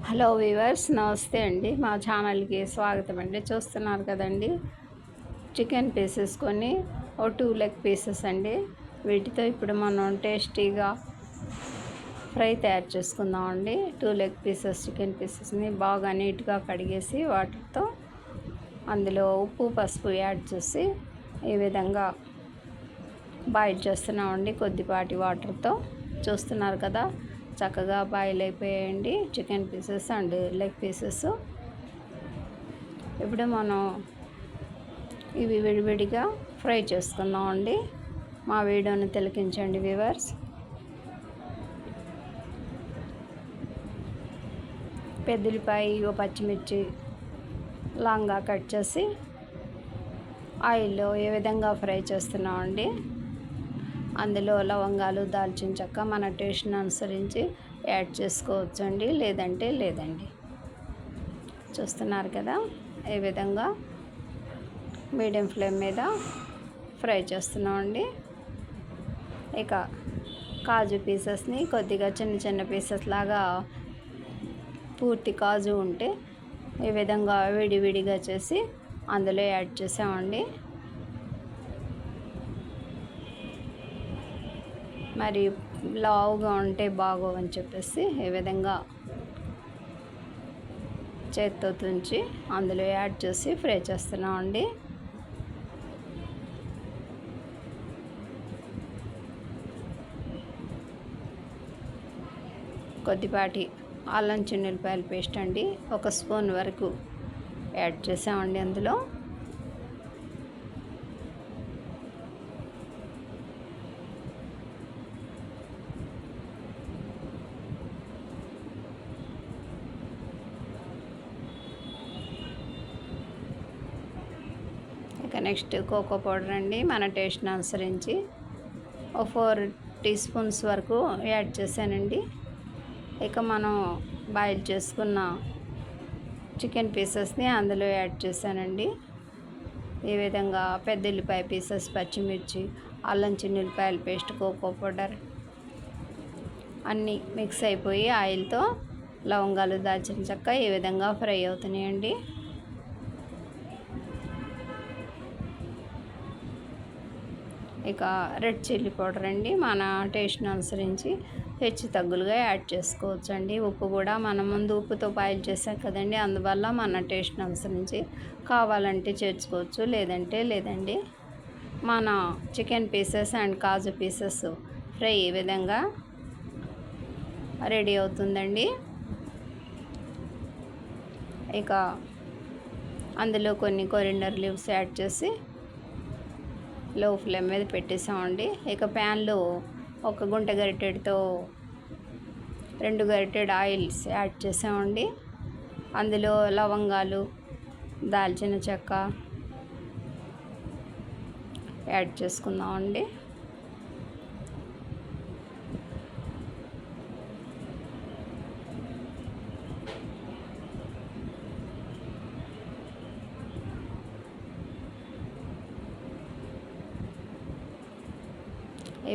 Hello weavers, నమస్తే అండి. మా ఛానల్కి స్వాగతం అండి. చూస్తున్నారు కదండి, చికెన్ పీసెస్ కొన్ని 2 లెగ్ పీసెస్ అండి. వీటితో ఇప్పుడు మనం టేస్టీగా ఫ్రై తయారు చేసుకుందామండి. 2 లెగ్ పీసెస్ చికెన్ పీసెస్ని బాగా నీట్గా కడిగేసి వాటర్తో అందులో ఉప్పు పసుపు యాడ్ చేసి ఈ విధంగా బాయిల్ చేస్తున్నామండి. కొద్దిపాటి వాటర్తో చూస్తున్నారు కదా, చక్కగా బాయిల్ అయిపోయాయండి chicken pieces and leg pieces. ఇప్పుడు మనం ఇవి విడివిడిగా ఫ్రై చేసుకుందామండి. మా వీడియోని తిలకించండి వ్యూవర్స్. పెద్దలిపాయ, పచ్చిమిర్చి లాంగా కట్ చేసి ఆయిల్లో ఏ విధంగా ఫ్రై చేస్తున్నామండి. అందులో లవంగాలు, దాల్చిన చెక్క మన టేస్ట్ని అనుసరించి యాడ్ చేసుకోవచ్చండి, లేదంటే లేదండి. చూస్తున్నారు కదా, ఈ విధంగా మీడియం ఫ్లేమ్ మీద ఫ్రై చేస్తున్నామండి. ఇక కాజు పీసెస్ని కొద్దిగా చిన్న చిన్న పీసెస్ లాగా, పూర్తి కాజు ఉంటే ఈ విధంగా విడివిడిగా చేసి అందులో యాడ్ చేసామండి. మరి లావుగా ఉంటే బాగోవని చెప్పేసి ఈ విధంగా చేత్తో తుంచి అందులో యాడ్ చేసి ఫ్రై చేస్తున్నామండి. కొద్దిపాటి అల్లం చిన్నులపాయల పేస్ట్ అండి, 1 స్పూన్ వరకు యాడ్ చేసామండి అందులో. ఇక నెక్స్ట్ కోకో పౌడర్ అండి, మన టేస్ట్ని అనుసరించి 4 టీ స్పూన్స్ వరకు యాడ్ చేశానండి. ఇక మనం బాయిల్ చేసుకున్న చికెన్ పీసెస్ని అందులో యాడ్ చేశానండి. ఈ విధంగా పెద్ద ఉల్లిపాయ పీసెస్, పచ్చిమిర్చి, అల్లం చిన్నులపాయల పేస్ట్, కోకో పౌడర్ అన్నీ మిక్స్ అయిపోయి ఆయిల్తో లవంగాలు, దాల్చిన చెక్క ఈ విధంగా ఫ్రై అవుతున్నాయండి. ఇక రెడ్ చిల్లీ పౌడర్ అండి, మన టేస్ట్ని అనుసరించి హెచ్చు తగ్గులుగా యాడ్ చేసుకోవచ్చు అండి. ఉప్పు కూడా మనం ముందు ఉప్పుతో బాయిల్ చేసాం కదండి, అందువల్ల మన టేస్ట్ని అనుసరించి కావాలంటే చేర్చుకోవచ్చు, లేదంటే లేదండి. మన chicken pieces and kaju pieces fry ఈ విధంగా రెడీ అవుతుందండి. ఇక అందులో కొన్ని కొరిండర్ లీవ్స్ యాడ్ చేసి లో ఫ్లేమ్ మీద పెట్టేసామండి. ఇక ప్యాన్లో 1 గుంట గరిటెడ్తో 2 గరిటెడ్ ఆయిల్స్ యాడ్ చేసామండి. అందులో లవంగాలు, దాల్చిన చెక్క యాడ్ చేసుకుందామండి.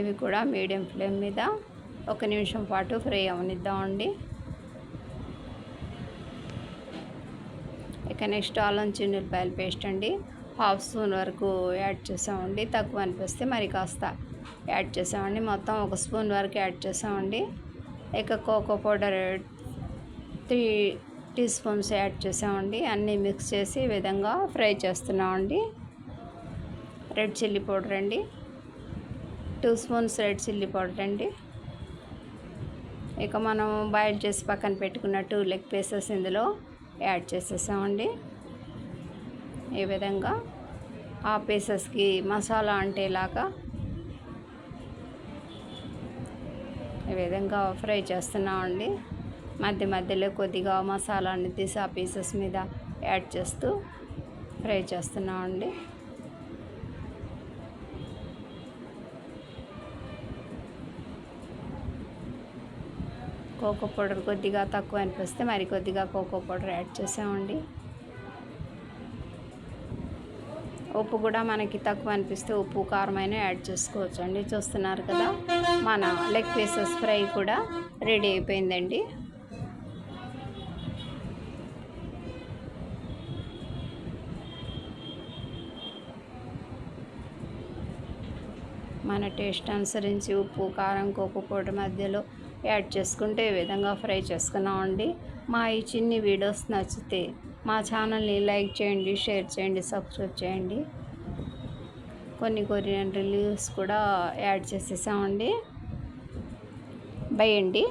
ఇవి కూడా మీడియం ఫ్లేమ్ మీద 1 నిమిషం పాటు ఫ్రై అవనిద్దామండి. ఇక నెక్స్ట్ అల్లం చిన్నులపాయల పేస్ట్ అండి, 1/2 స్పూన్ వరకు యాడ్ చేసామండి. తక్కువ అనిపిస్తే మరి కాస్త యాడ్ చేసామండి. మొత్తం 1 స్పూన్ వరకు యాడ్ చేసామండి. ఇక cocoa powder 3 teaspoons add చేసామండి. అన్నీ మిక్స్ చేసి ఈ విధంగా ఫ్రై చేస్తున్నామండి. రెడ్ చిల్లీ పౌడర్ అండి, 2 స్పూన్స్ రెడ్ చిల్లీ పౌడర్ అండి. ఇక మనం బాయిల్ చేసి పక్కన పెట్టుకున్న 2 లెగ్ పీసెస్ ఇందులో యాడ్ చేసేసామండి. ఈ విధంగా ఆ పీసెస్కి మసాలా అంటేలాగా ఈ విధంగా ఫ్రై చేస్తున్నామండి. మధ్య మధ్యలో కొద్దిగా మసాలాని తీసి ఆ పీసెస్ మీద యాడ్ చేస్తూ ఫ్రై చేస్తున్నామండి. కోకో పౌడర్ కొద్దిగా తక్కువ అనిపిస్తే మరి కొద్దిగా కోకో పౌడర్ యాడ్ చేసామండి. ఉప్పు కూడా మనకి తక్కువ అనిపిస్తే ఉప్పు, కారమైన యాడ్ చేసుకోవచ్చు అండి. చూస్తున్నారు కదా, మన లెగ్ పీసెస్ ఫ్రై కూడా రెడీ అయిపోయిందండి. మన టేస్ట్ అనుసరించి ఉప్పు కారం కోకో పౌడర్ మధ్యలో యాడ్ చేసుకుంటే ఈ విధంగా ఫ్రై చేసుకున్నామండి. మా ఈ చిన్ని వీడియోస్ నచ్చితే మా ఛానల్ని లైక్ చేయండి, షేర్ చేయండి, సబ్స్క్రైబ్ చేయండి. కొన్ని కొరియన్ లీవ్స్ కూడా యాడ్ చేసేసామండి. బై అండి.